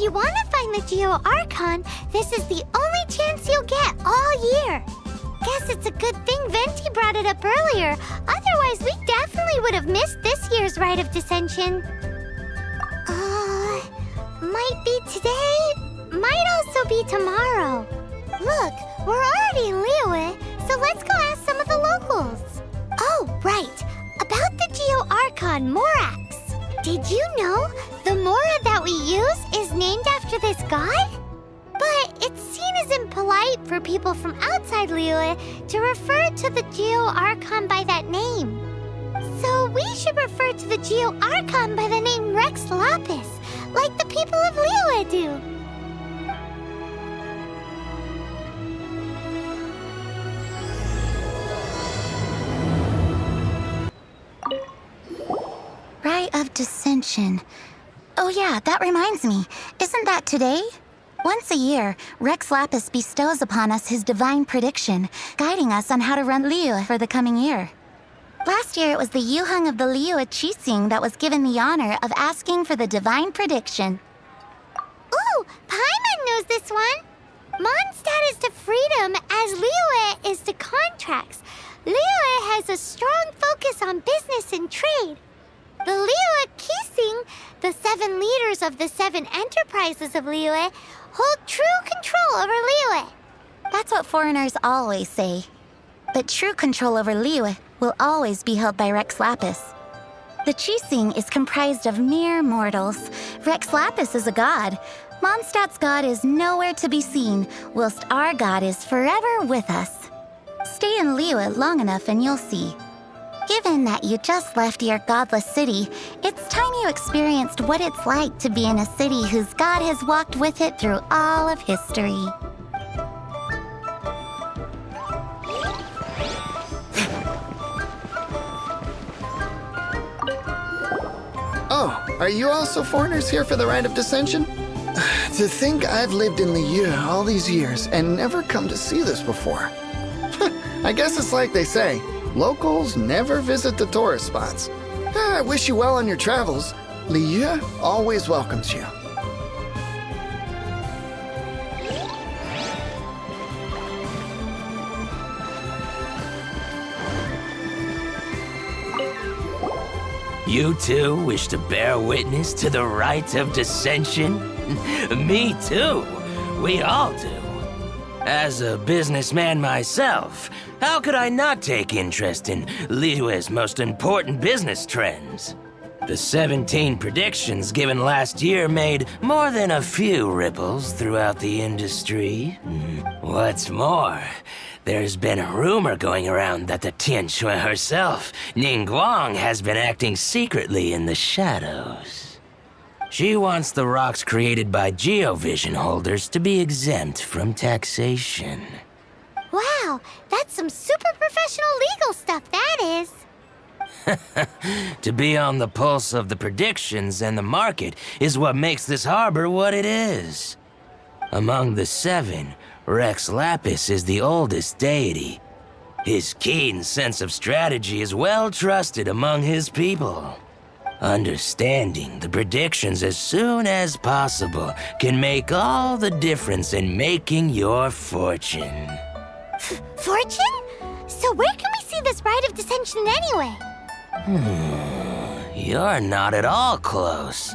you want to find the Geo Archon, this is the only chance you'll get all year. Guess it's a good thing Venti brought it up earlier. Otherwise, we definitely would have missed this year's Rite of Dissension. Might be today, might also be tomorrow. Look, we're already in Liyue, so let's go ask some of the locals. Oh, right. About the Geo Archon Morax. Did you know the Mora that we use is named after this god? But it's seen as impolite for people from outside Liyue to refer to the Geo Archon by that name. So we should refer to the Geo Archon by the name Rex Lapis, like the people of Liyue do. Rite of Dissension. Oh yeah, that reminds me. Isn't that today? Once a year, Rex Lapis bestows upon us his divine prediction, guiding us on how to run Liyue for the coming year. Last year, it was the Yuheng of the Liyue Qixing that was given the honor of asking for the divine prediction. Ooh, Paimon knows this one. Mondstadt is to freedom as Liyue is to contracts. Liyue has a strong focus on business and trade. The Liyue Qixing, the 7 leaders of the 7 enterprises of Liyue, hold true control over Liyue. That's what foreigners always say. But true control over Liyue will always be held by Rex Lapis. The Qixing is comprised of mere mortals. Rex Lapis is a god. Mondstadt's god is nowhere to be seen, whilst our god is forever with us. Stay in Liyue long enough and you'll see. Given that you just left your godless city, it's time you experienced what it's like to be in a city whose god has walked with it through all of history. Oh, are you also foreigners here for the Rite of Dissension? To think I've lived in Liyue all these years and never come to see this before. I guess it's like they say, locals never visit the tourist spots. I wish you well on your travels. Liyue always welcomes you. You too wish to bear witness to the Rite of Dissension? Me too. We all do. As a businessman myself, how could I not take interest in Liyue's most important business trends? The 17 predictions given last year made more than a few ripples throughout the industry. What's more, there's been a rumor going around that the Tianshui herself, Ningguang, has been acting secretly in the shadows. She wants the rocks created by Geovision holders to be exempt from taxation. Wow, that's some super professional legal stuff, that is. To be on the pulse of the predictions and the market is what makes this harbor what it is. Among the 7, Rex Lapis is the oldest deity. His keen sense of strategy is well trusted among his people. Understanding the predictions as soon as possible can make all the difference in making your fortune. Fortune? So where can we see this Rite of Dissension anyway? You're not at all close.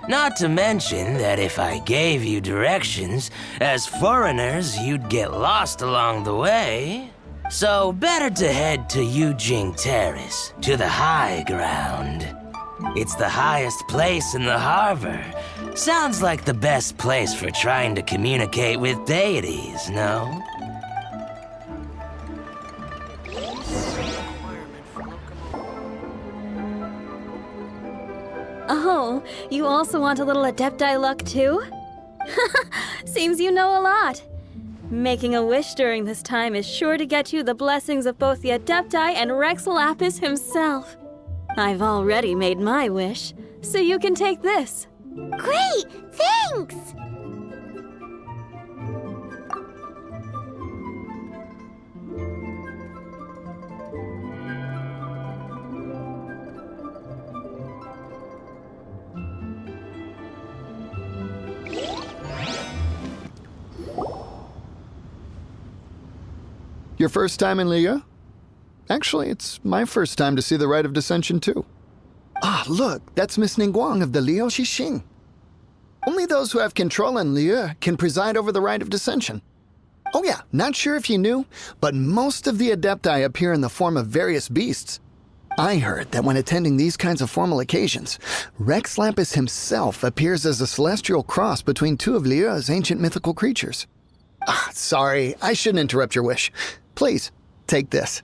Not to mention that if I gave you directions, as foreigners, you'd get lost along the way. So better to head to Yujing Terrace, to the high ground. It's the highest place in the harbor. Sounds like the best place for trying to communicate with deities, no? Oh, you also want a little Adepti luck too? Seems you know a lot. Making a wish during this time is sure to get you the blessings of both the Adepti and Rex Lapis himself. I've already made my wish, so you can take this. Great! Thanks! Your first time in Liyue? Actually, it's my first time to see the Rite of Dissension too. Ah, look, that's Miss Ningguang of the Liu Xixing. Only those who have control in Liyue can preside over the Rite of Dissension. Oh yeah, not sure if you knew, but most of the Adepti appear in the form of various beasts. I heard that when attending these kinds of formal occasions, Rex Lapis himself appears as a celestial cross between two of Liyue's ancient mythical creatures. Ah, sorry, I shouldn't interrupt your wish. Please, take this.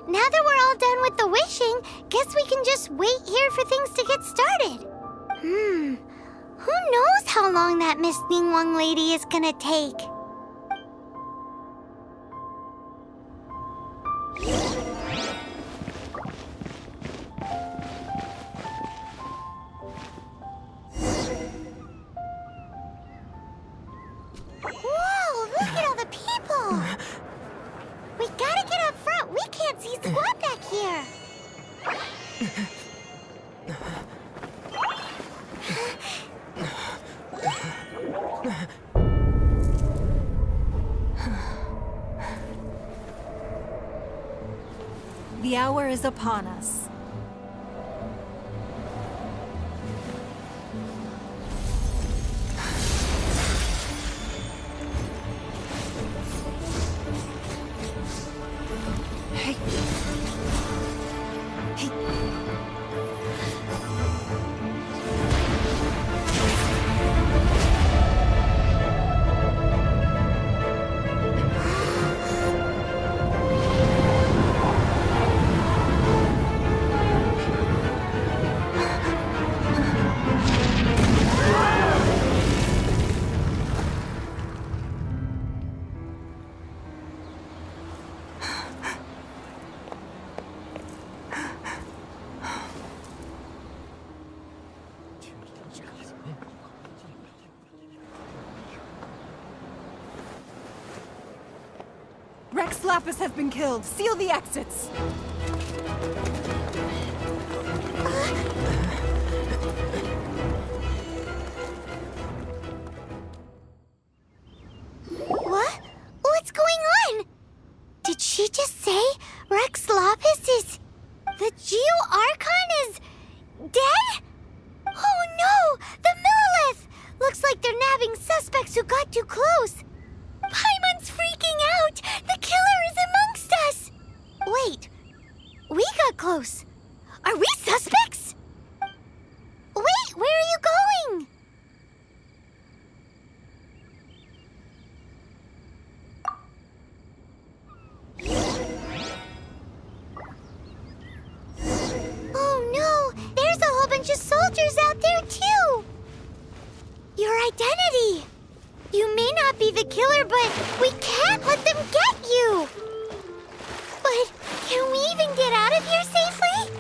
Now that we're all done with the wishing, guess we can just wait here for things to get started. Who knows how long that Miss Ningguang lady is gonna take? Whoa, look at all the people! We gotta get up front. We can't see squat back here. The hour is upon us. Rex Lapis has been killed. Seal the exits. What? What's going on? Did she just say Rex Lapis is... the Geo-Archon is... dead? Oh no! The Millilith! Looks like they're nabbing suspects who got too close. Paimon's freaking out! The killer is amongst us! Wait, we got close. Are we suspects? Wait, where are you going? Oh no, there's a whole bunch of soldiers out there too! Your identity! You may not be the killer, but we can't let them get you! But can we even get out of here safely?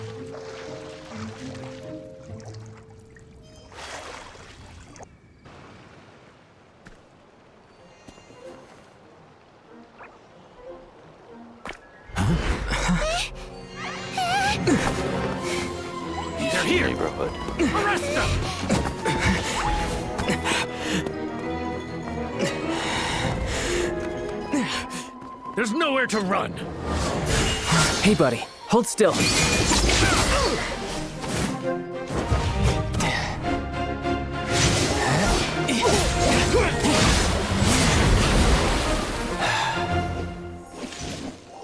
They're here! Neighborhood. Arrest them! There's nowhere to run! Hey, buddy. Hold still.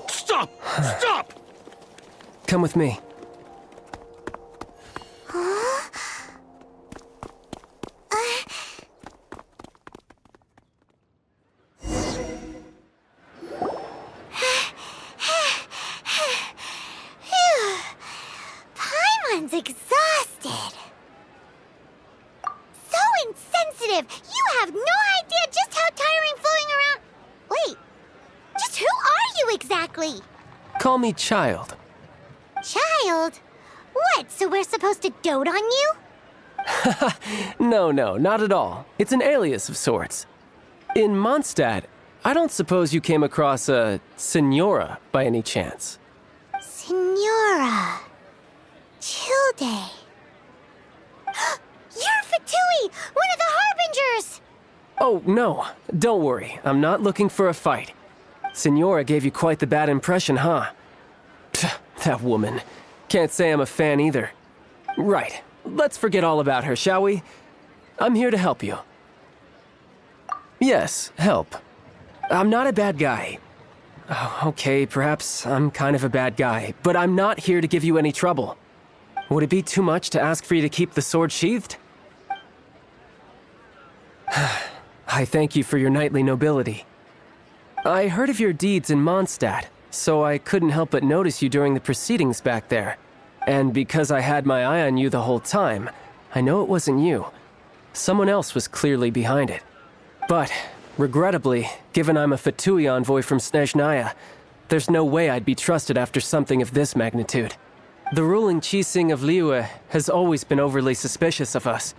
Stop! Stop! Come with me. Paimon's exhausted. So insensitive! You have no idea just how tiring floating around... Wait, just who are you exactly? Call me Child. Child? What, so we're supposed to dote on you? No, not at all. It's an alias of sorts. In Mondstadt, I don't suppose you came across a Senora by any chance? Signora. Childe. You're Fatui, one of the Harbingers! Oh, no. Don't worry. I'm not looking for a fight. Senora gave you quite the bad impression, huh? Pfft, that woman. Can't say I'm a fan either. Right. Let's forget all about her, shall we? I'm here to help you. Yes, help. I'm not a bad guy. Oh, okay, perhaps I'm kind of a bad guy, but I'm not here to give you any trouble. Would it be too much to ask for you to keep the sword sheathed? I thank you for your knightly nobility. I heard of your deeds in Mondstadt, so I couldn't help but notice you during the proceedings back there. And because I had my eye on you the whole time, I know it wasn't you. Someone else was clearly behind it. But, regrettably, given I'm a Fatui envoy from Snezhnaya, there's no way I'd be trusted after something of this magnitude. The ruling Qixing of Liyue has always been overly suspicious of us.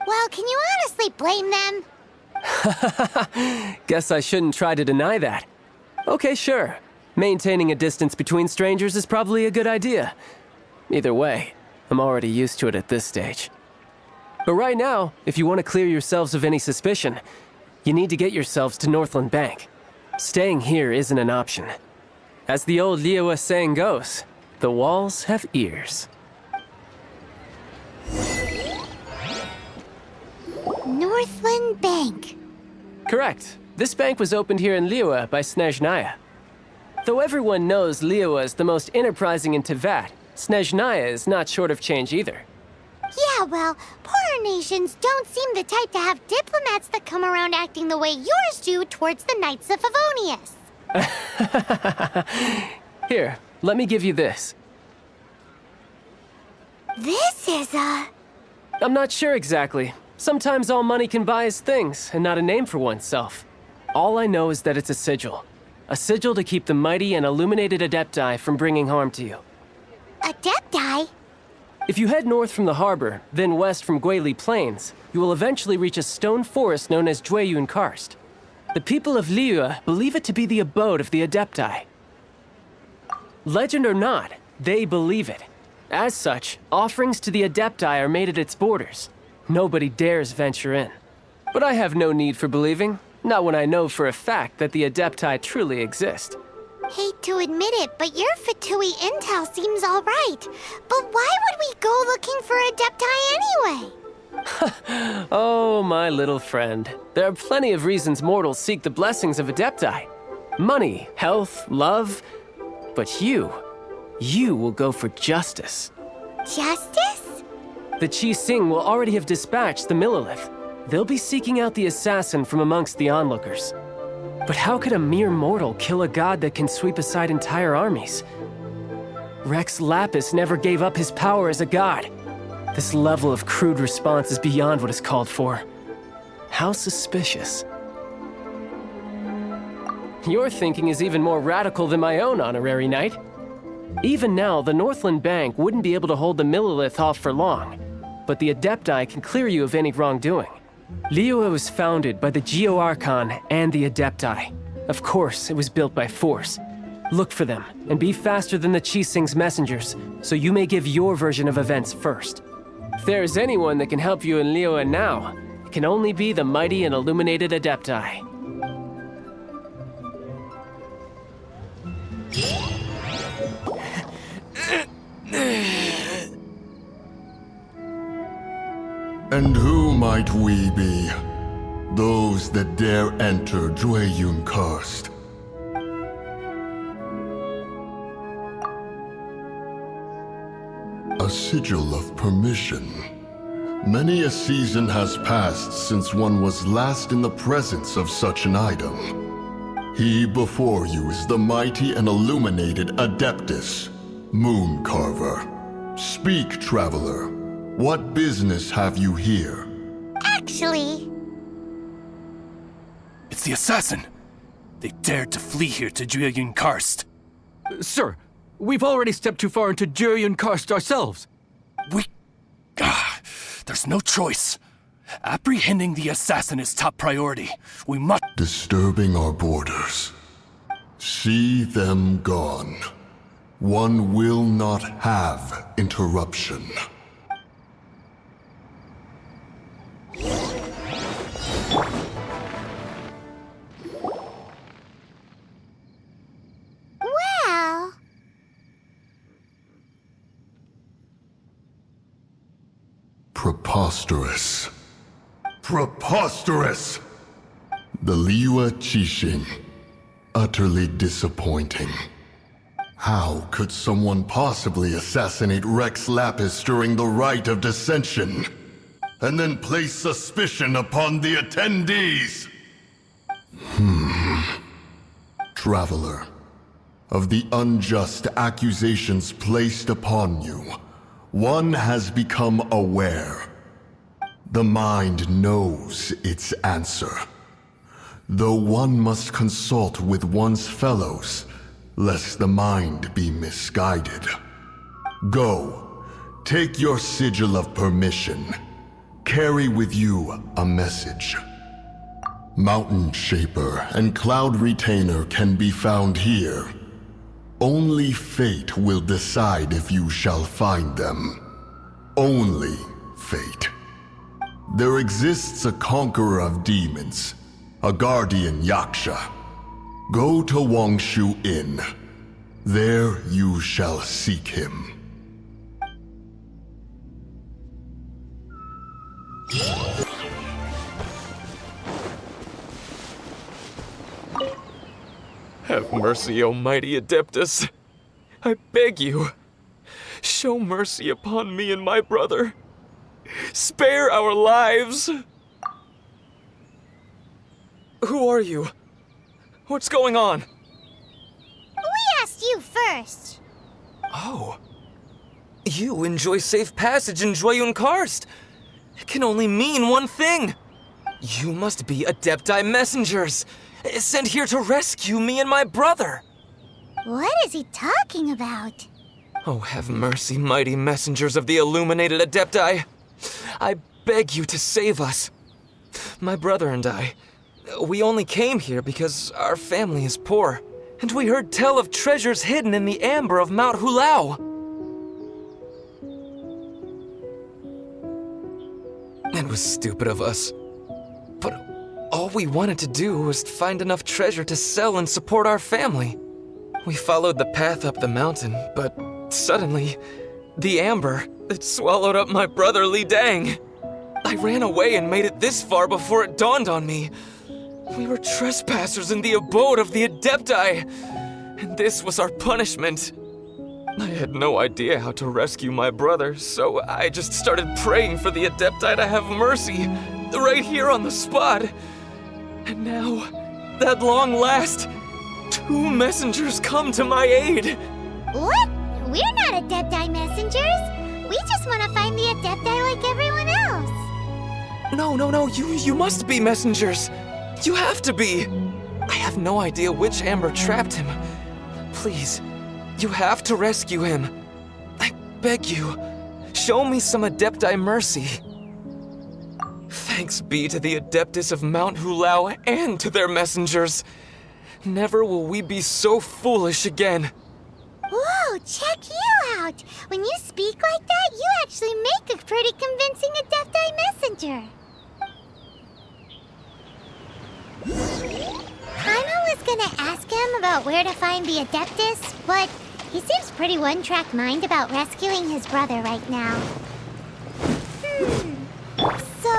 Well, can you honestly blame them? Guess I shouldn't try to deny that. Okay, sure. Maintaining a distance between strangers is probably a good idea. Either way, I'm already used to it at this stage. But right now, if you want to clear yourselves of any suspicion, you need to get yourselves to Northland Bank. Staying here isn't an option. As the old Liyue saying goes, the walls have ears. Northland Bank. Correct. This bank was opened here in Liyue by Snezhnaya. Though everyone knows Liyue is the most enterprising in Teyvat, Snezhnaya is not short of change either. Yeah, well, poorer nations don't seem the type to have diplomats that come around acting the way yours do towards the Knights of Favonius. Here, let me give you this. This is a... I'm not sure exactly. Sometimes all money can buy is things, and not a name for oneself. All I know is that it's a sigil. A sigil to keep the mighty and illuminated Adepti from bringing harm to you. Adepti? If you head north from the harbor, then west from Guili Plains, you will eventually reach a stone forest known as Jueyun Karst. The people of Liyue believe it to be the abode of the Adepti. Legend or not, they believe it. As such, offerings to the Adepti are made at its borders. Nobody dares venture in. But I have no need for believing, not when I know for a fact that the Adepti truly exist. Hate to admit it, but your Fatui intel seems all right. But why would we go looking for Adepti anyway? Oh, my little friend. There are plenty of reasons mortals seek the blessings of Adepti. Money, health, love. But you will go for justice. Justice? The Qixing will already have dispatched the Millelith. They'll be seeking out the assassin from amongst the onlookers. But how could a mere mortal kill a god that can sweep aside entire armies? Rex Lapis never gave up his power as a god. This level of crude response is beyond what is called for. How suspicious. Your thinking is even more radical than my own, honorary knight. Even now, the Northland Bank wouldn't be able to hold the Millelith off for long, but the Adepti can clear you of any wrongdoing. Liyue was founded by the Geo-Archon and the Adepti. Of course, it was built by force. Look for them, and be faster than the Qixing's messengers, so you may give your version of events first. If there is anyone that can help you in Liyue now, it can only be the mighty and illuminated Adepti. And who might we be? Those that dare enter Jueyun Karst. A sigil of permission. Many a season has passed since one was last in the presence of such an item. He before you is the mighty and illuminated Adeptus, Moon Carver. Speak, traveler. What business have you here? Actually... It's the assassin! They dared to flee here to Jueyun Karst. Sir, we've already stepped too far into Jueyun Karst ourselves. There's no choice. Apprehending the assassin is top priority. We must— Disturbing our borders. See them gone. One will not have interruption. Well... Preposterous. Preposterous! The Liyue Qixing. Utterly disappointing. How could someone possibly assassinate Rex Lapis during the Rite of Dissension? And then place suspicion upon the attendees? Traveler, of the unjust accusations placed upon you, one has become aware. The mind knows its answer. Though one must consult with one's fellows, lest the mind be misguided. Go, take your sigil of permission. Carry with you a message. Mountain Shaper and Cloud Retainer can be found here. Only fate will decide if you shall find them. Only fate. There exists a conqueror of demons, a guardian Yaksha. Go to Wangshu Inn. There you shall seek him. Have mercy, O mighty Adeptus. I beg you, show mercy upon me and my brother. Spare our lives! Who are you? What's going on? We asked you first. Oh. You enjoy safe passage in Jueyun Karst. It can only mean one thing. You must be Adepti messengers, sent here to rescue me and my brother. What is he talking about? Oh, have mercy, mighty messengers of the illuminated Adepti. I beg you to save us. My brother and I, we only came here because our family is poor, and we heard tell of treasures hidden in the amber of Mount Hulao. It was stupid of us, but all we wanted to do was find enough treasure to sell and support our family. We followed the path up the mountain, but suddenly, the amber, it swallowed up my brother Li Dang. I ran away and made it this far before it dawned on me. We were trespassers in the abode of the Adepti, and this was our punishment. I had no idea how to rescue my brother, so I just started praying for the Adepti to have mercy, right here on the spot. And now, at long last, 2 messengers come to my aid. What? We're not Adepti messengers. We just want to find the Adepti like everyone else. No, you must be messengers. You have to be. I have no idea which amber trapped him. Please, you have to rescue him. I beg you, show me some Adepti mercy. Thanks be to the Adeptus of Mount Hulao and to their messengers. Never will we be so foolish again. Whoa, check you out! When you speak like that, you actually make a pretty convincing Adepti messenger. Hana was gonna ask him about where to find the Adeptus, but he seems pretty one-track mind about rescuing his brother right now. So,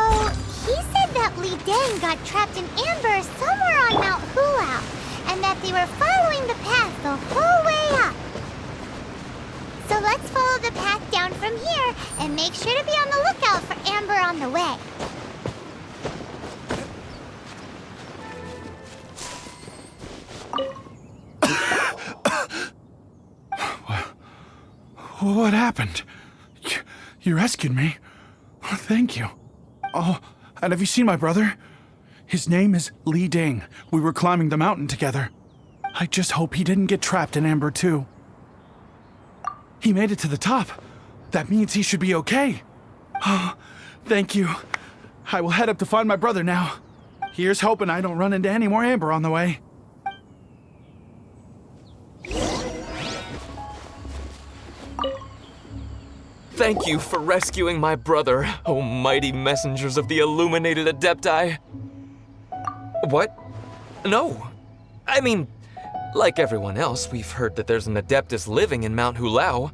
he said that Li Dang got trapped in amber somewhere on Mount Hulao, and that they were following the path the whole way up. So let's follow the path down from here and make sure to be on the lookout for amber on the way. What happened? You rescued me. Oh, thank you. Oh, and have you seen my brother? His name is Li Dang. We were climbing the mountain together. I just hope he didn't get trapped in amber too. He made it to the top. That means he should be okay. Oh, thank you. I will head up to find my brother now. Here's hoping I don't run into any more amber on the way. Thank you for rescuing my brother, O mighty messengers of the illuminated Adepti. What? No. I mean, like everyone else, we've heard that there's an Adeptus living in Mount Hulao.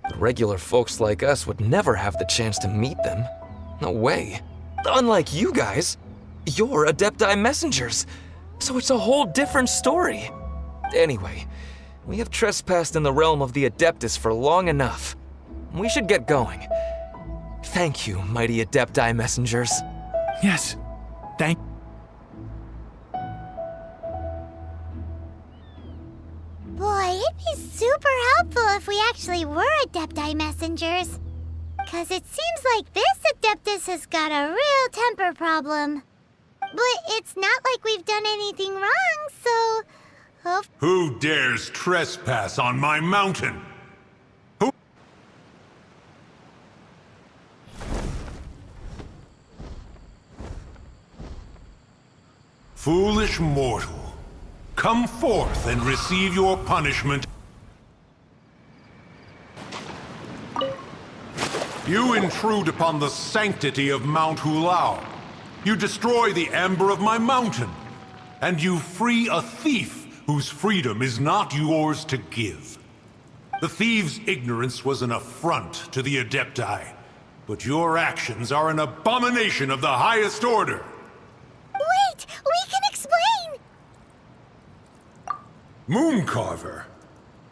But regular folks like us would never have the chance to meet them. No way. Unlike you guys, you're Adepti messengers, so it's a whole different story. Anyway, we have trespassed in the realm of the Adeptus for long enough. We should get going. Thank you, mighty Adepti messengers. Yes, thank. Boy, it'd be super helpful if we actually were Adepti messengers. 'Cause it seems like this Adeptus has got a real temper problem. But it's not like we've done anything wrong, so... Who dares trespass on my mountain? Who? Foolish mortal, come forth and receive your punishment. You intrude upon the sanctity of Mount Hulao. You destroy the amber of my mountain. And you free a thief whose freedom is not yours to give. The thief's ignorance was an affront to the Adepti, but your actions are an abomination of the highest order. Wait! We can explain! Mooncarver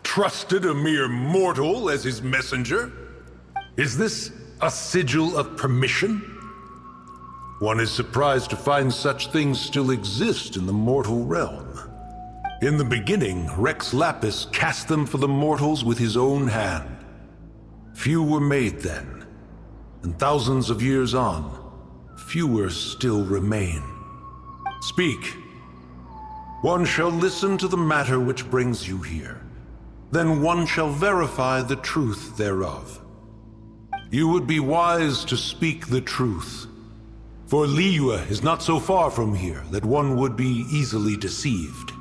trusted a mere mortal as his messenger? Is this a sigil of permission? One is surprised to find such things still exist in the mortal realm. In the beginning, Rex Lapis cast them for the mortals with his own hand. Few were made then, and thousands of years on, fewer still remain. Speak. One shall listen to the matter which brings you here. Then one shall verify the truth thereof. You would be wise to speak the truth. For Liyue is not so far from here that one would be easily deceived.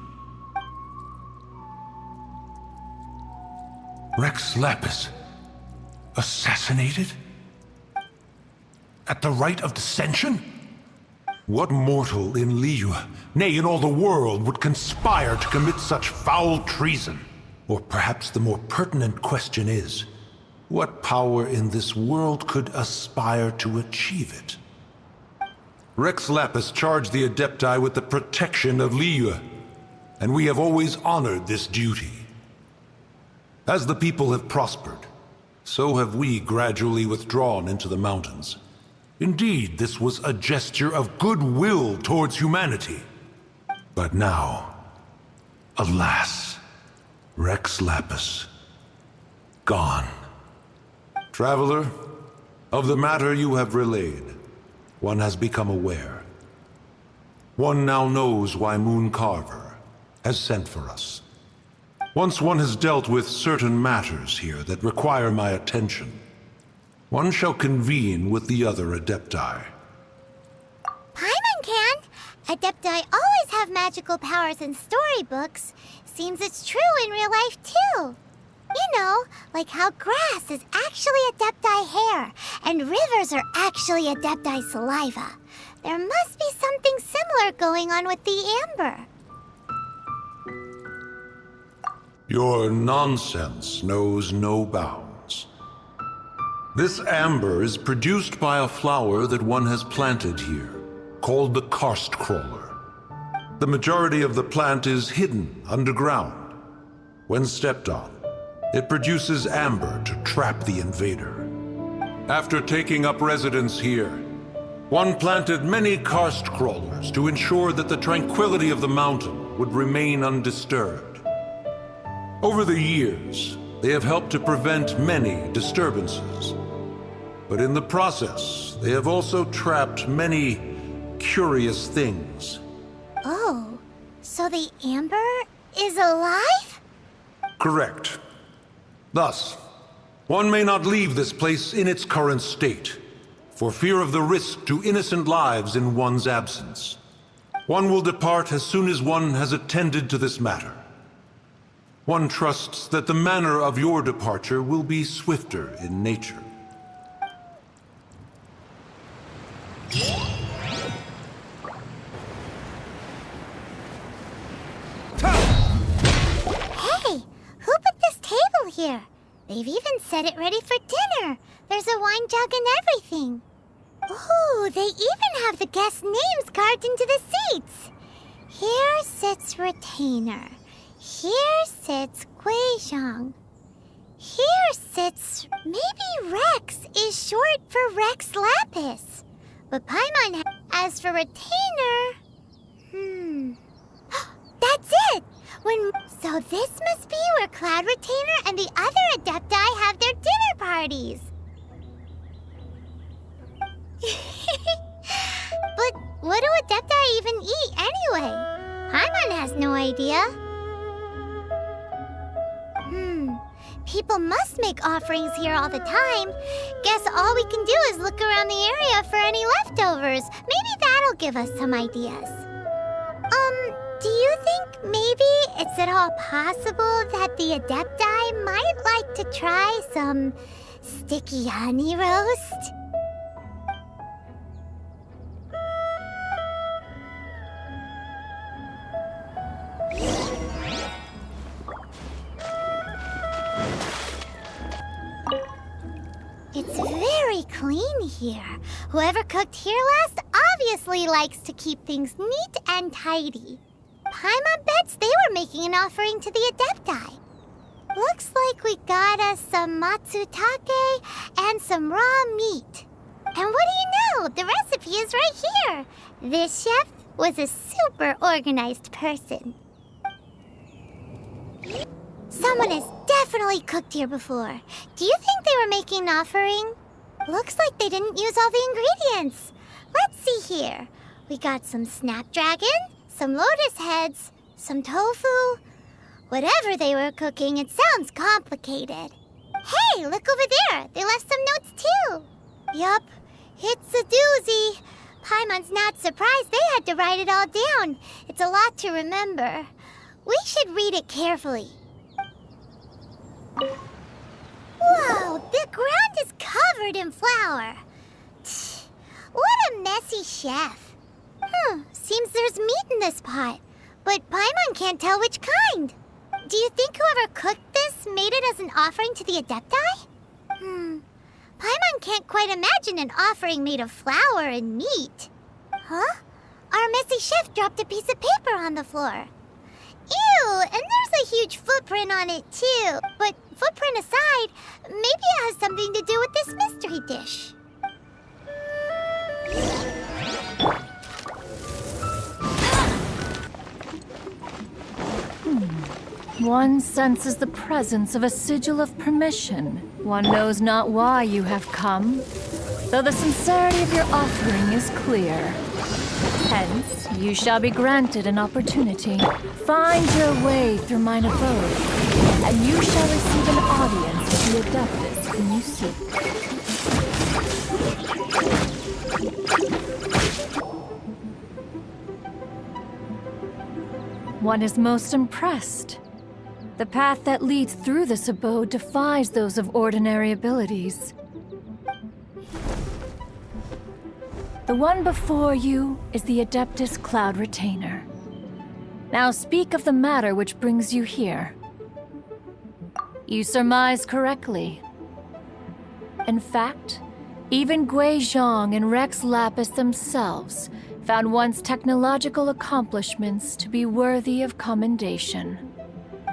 Rex Lapis assassinated? At the rite of dissension? What mortal in Liyue, nay, in all the world, would conspire to commit such foul treason? Or perhaps the more pertinent question is, what power in this world could aspire to achieve it? Rex Lapis charged the Adepti with the protection of Liyue, and we have always honored this duty. As the people have prospered, so have we gradually withdrawn into the mountains. Indeed, this was a gesture of goodwill towards humanity. But now, alas, Rex Lapis, gone. Traveler, of the matter you have relayed, one has become aware. One now knows why Mooncarver has sent for us. Once one has dealt with certain matters here that require my attention, one shall convene with the other Adepti. Paimon can! Adepti always have magical powers in storybooks. Seems it's true in real life, too. You know, like how grass is actually Adepti hair, and rivers are actually Adepti saliva. There must be something similar going on with the amber. Your nonsense knows no bounds. This amber is produced by a flower that one has planted here, called the karst crawler. The majority of the plant is hidden underground. When stepped on, it produces amber to trap the invader. After taking up residence here, one planted many karst crawlers to ensure that the tranquility of the mountain would remain undisturbed. Over the years, they have helped to prevent many disturbances. But in the process, they have also trapped many curious things. Oh, so the amber is alive? Correct. Thus, one may not leave this place in its current state, for fear of the risk to innocent lives in one's absence. One will depart as soon as one has attended to this matter. One trusts that the manner of your departure will be swifter in nature. Hey, who put this table here? They've even set it ready for dinner. There's a wine jug and everything. Ooh, they even have the guests' names carved into the seats. Here sits Retainer. Here sits Guizhong. Here sits... maybe Rex is short for Rex Lapis. But Paimon as for Retainer... That's it! So this must be where Cloud Retainer and the other Adepti have their dinner parties. But what do Adepti even eat anyway? Paimon has no idea. People must make offerings here all the time. Guess all we can do is look around the area for any leftovers. Maybe that'll give us some ideas. Do you think maybe it's at all possible that the Adepti might like to try some sticky honey roast? It's very clean here. Whoever cooked here last obviously likes to keep things neat and tidy. Paimon bets they were making an offering to the Adepti. Looks like we got us some matsutake and some raw meat. And what do you know? The recipe is right here. This chef was a super organized person. Someone has definitely cooked here before. Do you think they were making an offering? Looks like they didn't use all the ingredients. Let's see here. We got some snapdragon, some lotus heads, some tofu. Whatever they were cooking, it sounds complicated. Hey, look over there. They left some notes too. Yup, it's a doozy. Paimon's not surprised they had to write it all down. It's a lot to remember. We should read it carefully. Whoa, the ground is covered in flour. What a messy chef. Seems there's meat in this pot, but Paimon can't tell which kind. Do you think whoever cooked this made it as an offering to the Adepti? Paimon can't quite imagine an offering made of flour and meat. Huh? Our messy chef dropped a piece of paper on the floor. Ew, and there's a huge footprint on it too. But footprint aside, maybe it has something to do with this mystery dish. One senses the presence of a sigil of permission. One knows not why you have come, though the sincerity of your offering is clear. Hence, you shall be granted an opportunity. Find your way through mine abode, and you shall receive an audience with the Adeptus whom you seek. One is most impressed. The path that leads through this abode defies those of ordinary abilities. The one before you is the Adeptus Cloud Retainer. Now speak of the matter which brings you here. You surmise correctly. In fact, even Guizhong and Rex Lapis themselves found one's technological accomplishments to be worthy of commendation.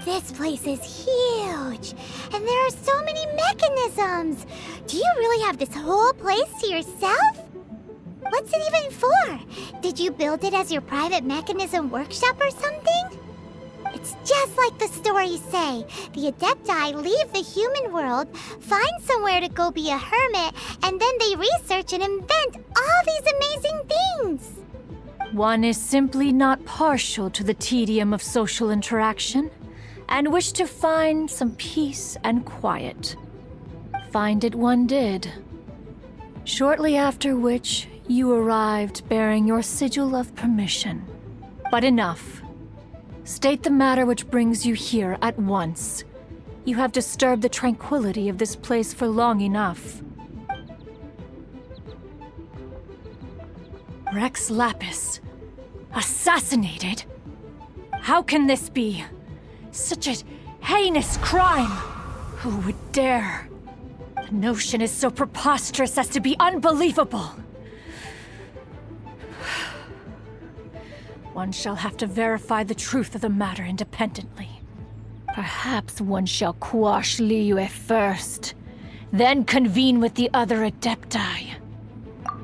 This place is huge, and there are so many mechanisms. Do you really have this whole place to yourself? What's it even for? Did you build it as your private mechanism workshop or something? It's just like the stories say. The Adepti leave the human world, find somewhere to go be a hermit, and then they research and invent all these amazing things. One is simply not partial to the tedium of social interaction, and wished to find some peace and quiet. Find it one did. Shortly after which, you arrived bearing your sigil of permission. But enough. State the matter which brings you here at once. You have disturbed the tranquility of this place for long enough. Rex Lapis. Assassinated? How can this be? Such a heinous crime! Who would dare? The notion is so preposterous as to be unbelievable. One shall have to verify the truth of the matter independently. Perhaps one shall quash Liyue first, then convene with the other Adepti.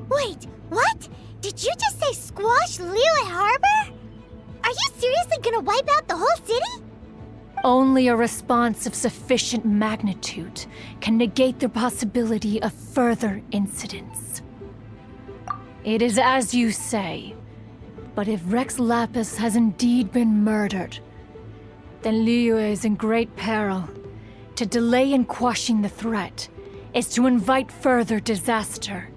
Wait, what? Did you just say squash Liyue Harbor? Are you seriously gonna wipe out the whole city? Only a response of sufficient magnitude can negate the possibility of further incidents. It is as you say, but if Rex Lapis has indeed been murdered, then Liyue is in great peril. To delay in quashing the threat is to invite further disaster.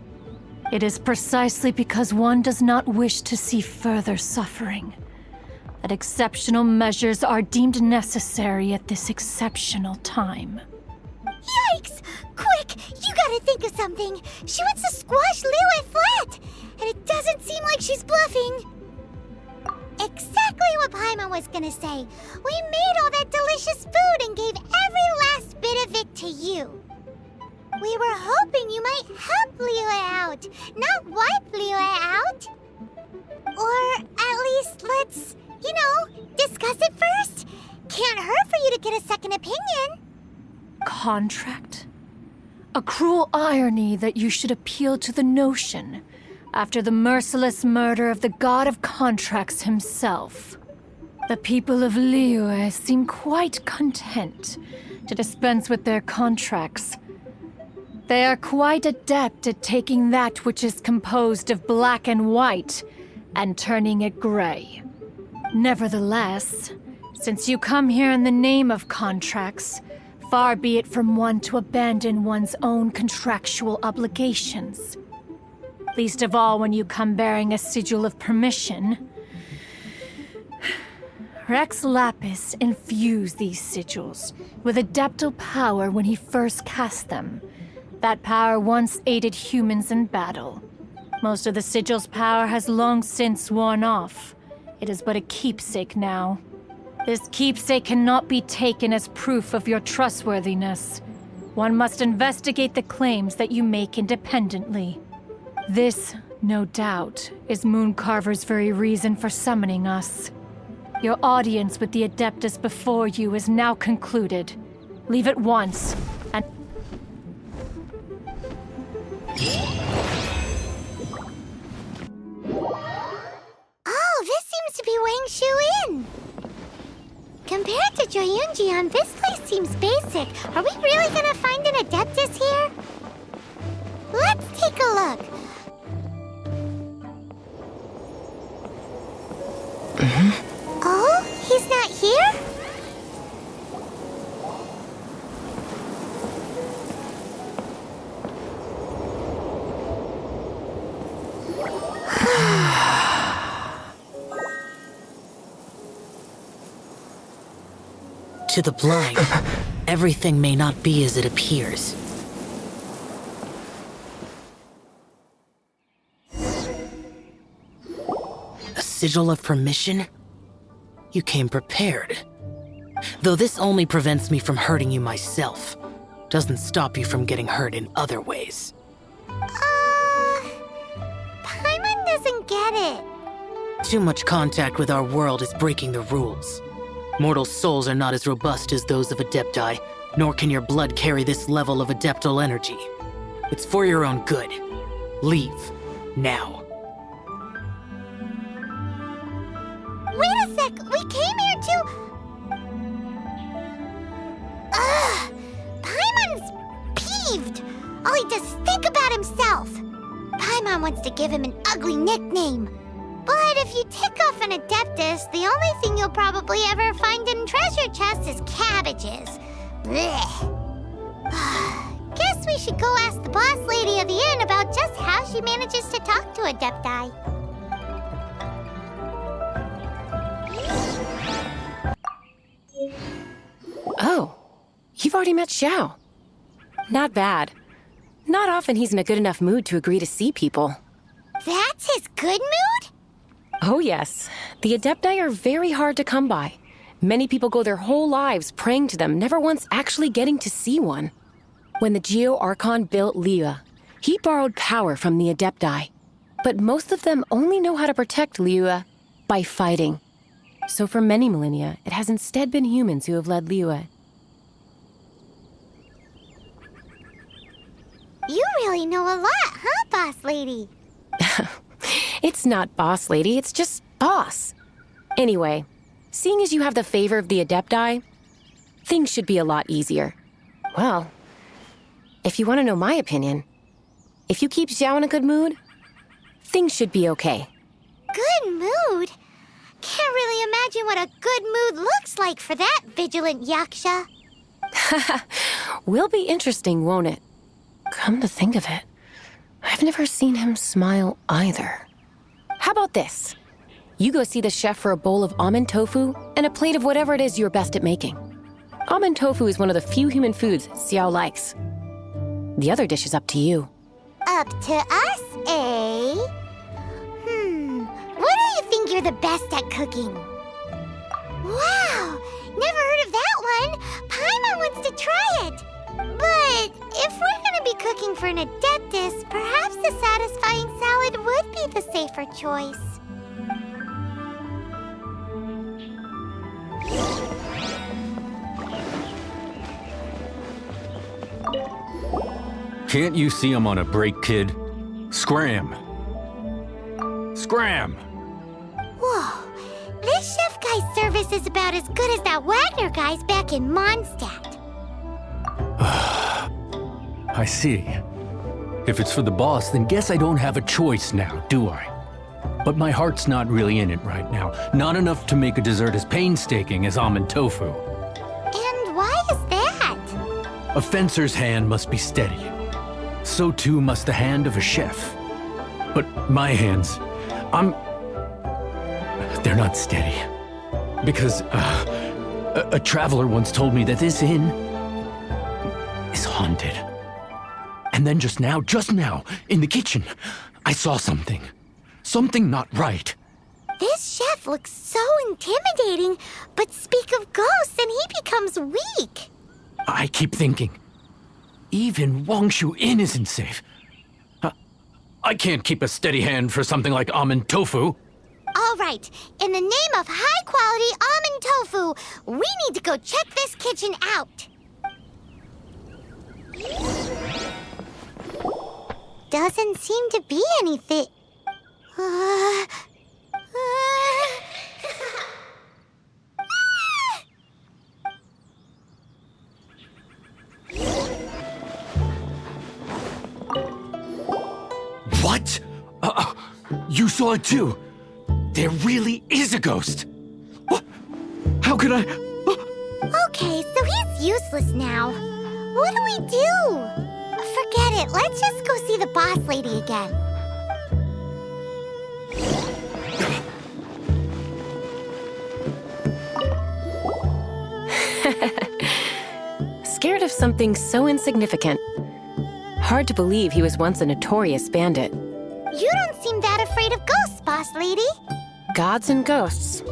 It is precisely because one does not wish to see further suffering that exceptional measures are deemed necessary at this exceptional time. Yikes! Quick, you gotta think of something. She wants to squash Liyue flat, and it doesn't seem like she's bluffing. Exactly what Paimon was gonna say. We made all that delicious food and gave every last bit of it to you. We were hoping you might help Liyue out, not wipe Liyue out. Or at least let's, discuss it first. Can't hurt for you to get a second opinion. Contract? A cruel irony that you should appeal to the notion after the merciless murder of the god of contracts himself. The people of Liyue seem quite content to dispense with their contracts. They are quite adept at taking that which is composed of black and white and turning it gray. Nevertheless, since you come here in the name of contracts, far be it from one to abandon one's own contractual obligations. Least of all when you come bearing a sigil of permission. Rex Lapis infused these sigils with adeptal power when he first cast them. That power once aided humans in battle. Most of the sigil's power has long since worn off. It is but a keepsake now. This keepsake cannot be taken as proof of your trustworthiness. One must investigate the claims that you make independently. This, no doubt, is Mooncarver's very reason for summoning us. Your audience with the Adeptus before you is now concluded. Leave at once, and... Oh, this seems to be Wang Shu in. Compared to Joyunjian, this place seems basic. Are we really gonna find an Adeptus here? Let's take a look. Oh, he's not here? To the blind, everything may not be as it appears. A sigil of permission? You came prepared. Though this only prevents me from hurting you myself, doesn't stop you from getting hurt in other ways. Paimon doesn't get it. Too much contact with our world is breaking the rules. Mortal souls are not as robust as those of Adepti, nor can your blood carry this level of adeptal energy. It's for your own good. Leave. Now. Wait a sec, we came here to... Ugh! Paimon's peeved! All he does is think about himself! Paimon wants to give him an ugly nickname. But if you tick off an Adeptus, the only thing you'll probably ever find in treasure chests is cabbages. Blech. Guess guess we should go ask the boss lady of the inn about just how she manages to talk to Adepti. Oh, you've already met Xiao. Not bad. Not often he's in a good enough mood to agree to see people. That's his good mood? Oh yes, the Adepti are very hard to come by. Many people go their whole lives praying to them, never once actually getting to see one. When the Geo-Archon built Liyue, he borrowed power from the Adepti. But most of them only know how to protect Liyue by fighting. So for many millennia, it has instead been humans who have led Liyue. You really know a lot, huh, boss lady? It's not boss lady, it's just boss. Anyway, seeing as you have the favor of the Adepti, things should be a lot easier. Well, if you want to know my opinion, if you keep Xiao in a good mood, things should be okay. Good mood? Can't really imagine what a good mood looks like for that vigilant yaksha. Will be interesting, won't it? Come to think of it, I've never seen him smile either. How about this? You go see the chef for a bowl of almond tofu and a plate of whatever it is you're best at making. Almond tofu is one of the few human foods Xiao likes. The other dish is up to you. Up to us, eh? What do you think you're the best at cooking? Wow! Never heard of that one! Paimon wants to try it! But if we're gonna be cooking for an Adeptus, perhaps a satisfying salad would be the safer choice. Can't you see I'm on a break, kid? Scram! Scram! Whoa, this chef guy's service is about as good as that Wagner guy's back in Mondstadt. I see. If it's for the boss, then guess I don't have a choice now, do I? But my heart's not really in it right now. Not enough to make a dessert as painstaking as almond tofu. And why is that? A fencer's hand must be steady. So too must the hand of a chef. But my hands, they're not steady. Because a traveler once told me that this inn is haunted. And then just now, in the kitchen, I saw something. Something not right. This chef looks so intimidating, but speak of ghosts and he becomes weak. I keep thinking, even Wangshu Inn isn't safe. I can't keep a steady hand for something like almond tofu. All right, in the name of high-quality almond tofu, we need to go check this kitchen out. Doesn't seem to be anything. What? You saw it too? There really is a ghost. What? How could I? Okay, so he's useless now. What do we do? Forget it. Let's just go see the boss lady again. Scared of something so insignificant. Hard to believe he was once a notorious bandit. You don't seem that afraid of ghosts, boss lady. Gods and ghosts.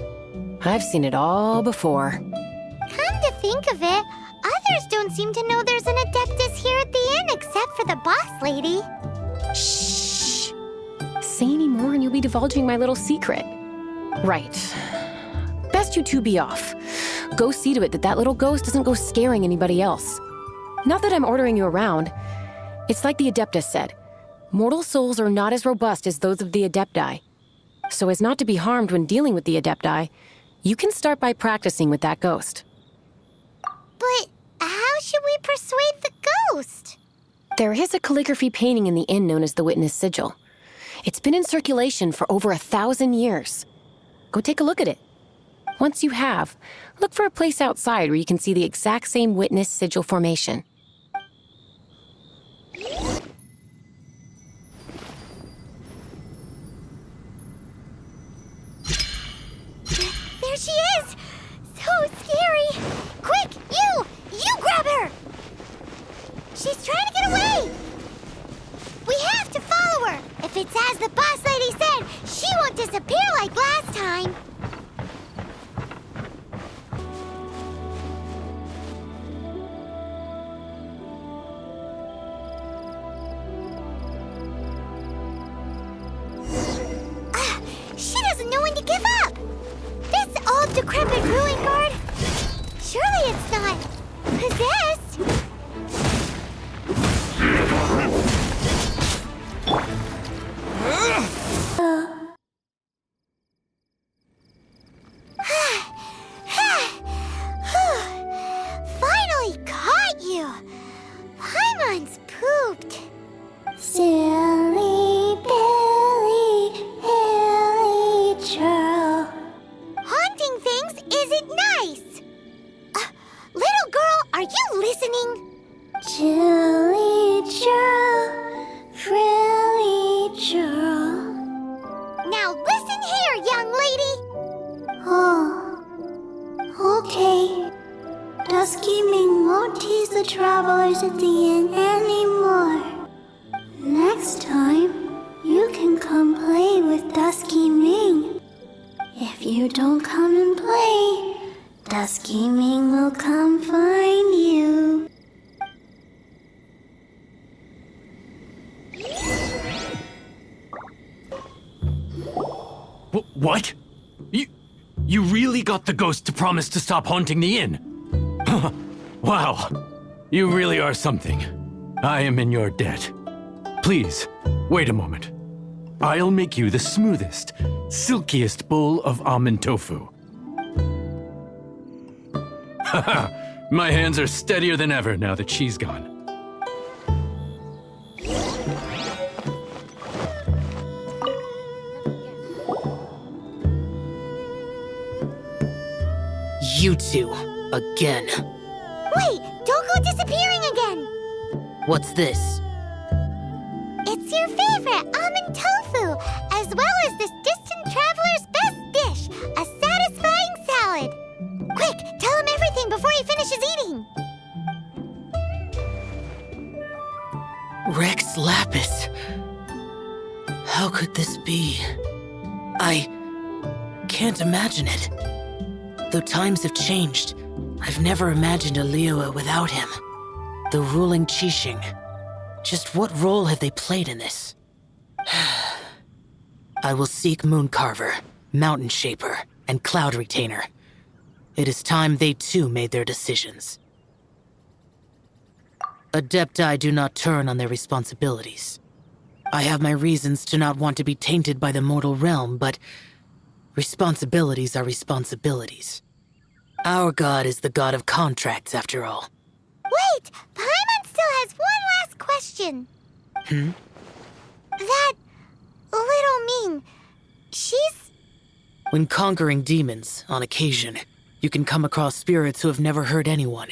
I've seen it all before. Come to think of it, others don't seem to know there's an Adeptus here at the inn except for the boss lady. Shh. Say any more and you'll be divulging my little secret. Right. Best you two be off. Go see to it that little ghost doesn't go scaring anybody else. Not that I'm ordering you around. It's like the Adeptus said. Mortal souls are not as robust as those of the Adepti. So as not to be harmed when dealing with the Adepti, you can start by practicing with that ghost. But how should we persuade the ghost? There is a calligraphy painting in the inn known as the Witness Sigil. It's been in circulation for over 1,000 years. Go take a look at it. Once you have, look for a place outside where you can see the exact same Witness Sigil formation. she is! So scary! Quick, you grab her! She's trying to get away! We have to follow her! If it's as the boss lady said, she won't disappear like last time! She doesn't know when to give up! This old decrepit ruin guard? Surely it's not possessed? Finally caught you! Paimon's pooped. Silly Billy, Hilly Churl. Haunting things isn't nice. Little girl, are you listening? Chilly Churl, Frilly Churl. Now listen here, young lady. Oh, okay. Dusky Ming won't tease the travelers at the inn anymore. Next time, you can come play with Dusky Ming. If you don't come and play, Dusky Ming will come find you. What? You really got the ghost to promise to stop haunting the inn? Wow, you really are something. I am in your debt. Please, wait a moment. I'll make you the smoothest, silkiest bowl of almond tofu. Haha, my hands are steadier than ever now that she's gone. You two, again. Wait, don't go disappearing again. What's this? It's your favorite almond tofu, as well as this distant traveler's best dish, a satisfying salad. Quick, tell him everything before he finishes eating. Rex Lapis. How could this be? I can't imagine it. Though times have changed, I've never imagined a Liyue without him. The ruling Qixing. Just what role have they played in this? I will seek Mooncarver, Mountain Shaper, and Cloud Retainer. It is time they too made their decisions. Adepti do not turn on their responsibilities. I have my reasons to not want to be tainted by the mortal realm, but responsibilities are responsibilities. Our god is the god of contracts, after all. Wait, Paimon still has one last question. That little Ming, she's... When conquering demons, on occasion, you can come across spirits who have never hurt anyone,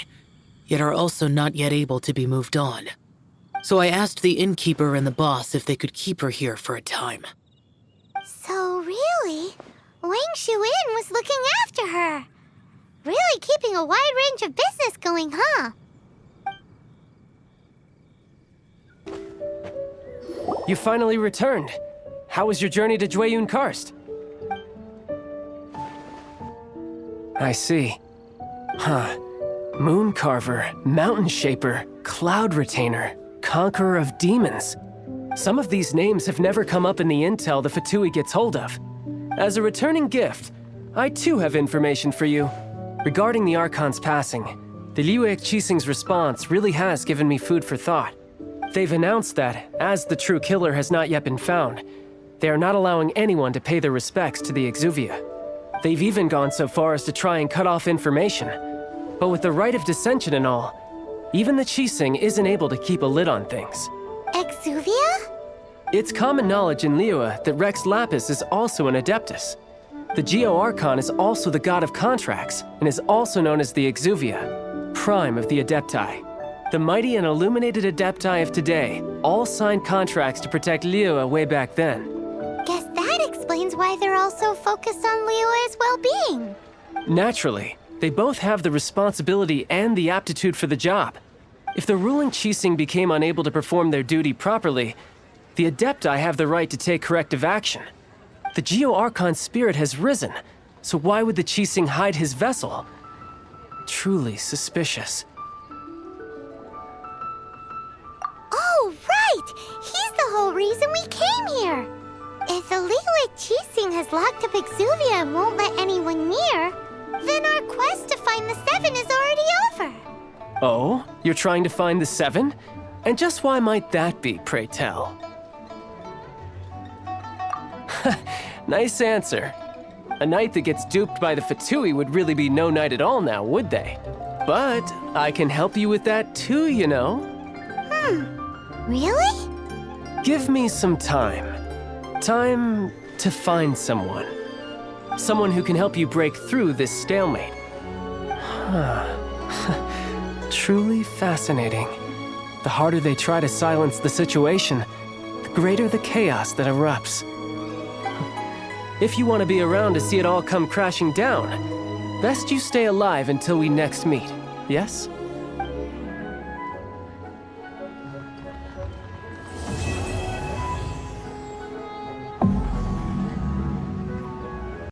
yet are also not yet able to be moved on. So I asked the innkeeper and the boss if they could keep her here for a time. So really, Wang Shuin was looking after her. Really keeping a wide range of business going, huh? You finally returned. How was your journey to Jueyun Karst? I see. Huh. Mooncarver, Mountain Shaper, Cloud Retainer, Conqueror of Demons. Some of these names have never come up in the intel the Fatui gets hold of. As a returning gift, I too have information for you. Regarding the Archon's passing, the Liyue Qixing's response really has given me food for thought. They've announced that, as the true killer has not yet been found, they are not allowing anyone to pay their respects to the Exuvia. They've even gone so far as to try and cut off information. But with the right of dissension and all, even the Qixing isn't able to keep a lid on things. Exuvia? It's common knowledge in Liyue that Rex Lapis is also an Adeptus. The Geo-Archon is also the god of contracts, and is also known as the Exuvia, prime of the Adepti. The mighty and illuminated Adepti of today all signed contracts to protect Liyue way back then. Guess that explains why they're all so focused on Liyue's well-being. Naturally, they both have the responsibility and the aptitude for the job. If the ruling Qixing became unable to perform their duty properly, the Adepti have the right to take corrective action. The Geo-Archon spirit has risen, so why would the Qixing hide his vessel? Truly suspicious. Oh, right! He's the whole reason we came here! If the Liyue Qixing has locked up Exuvia and won't let anyone near, then our quest to find the Seven is already over. Oh? You're trying to find the Seven? And just why might that be, pray tell? Nice answer. A knight that gets duped by the Fatui would really be no knight at all now, would they? But I can help you with that too, you know. Really? Give me some time. Time to find someone. Someone who can help you break through this stalemate. Truly fascinating. The harder they try to silence the situation, the greater the chaos that erupts. If you want to be around to see it all come crashing down, best you stay alive until we next meet, yes?